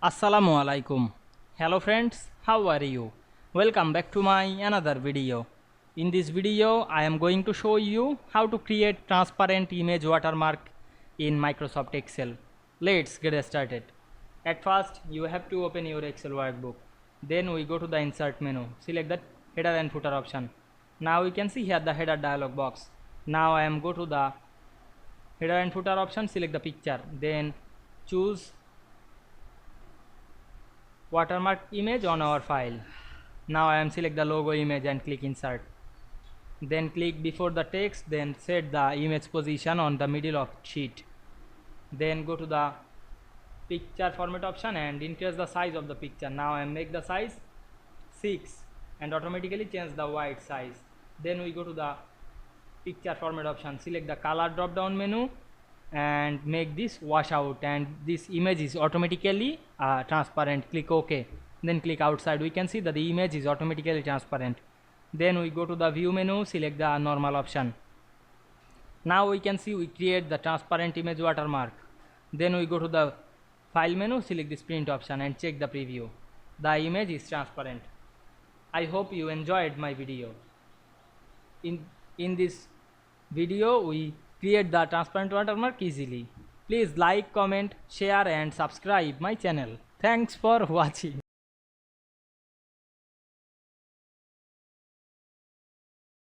Assalamu Walaikum. Hello friends, how are you? Welcome back to my another video. In this video, I am going to show you how to create transparent image watermark in Microsoft Excel. Let's get started. At first, you have to open your Excel workbook. Then we go to the insert menu, select the header and footer option. Now you can see here the header dialog box. Now I am go to the header and footer option, select the picture, then choose watermark image on our file. Now I am select the logo image and click insert. Then click before the text, then set the image position on the middle of sheet. Then go to the picture format option and increase the size of the picture. Now I make the size 6 and automatically change the white size. Then we go to the picture format option, select the color drop down menu and make this wash out, and this image is automatically transparent. Click OK, then click outside. We can see that the image is automatically transparent. Then we go to the view menu, select the normal option. Now we can see we create the transparent image watermark. Then we go to the file menu, select this print option and check the preview. The image is transparent. I hope you enjoyed my video. In this video we create the transparent watermark easily. Please like, comment, share and subscribe my channel. Thanks for watching.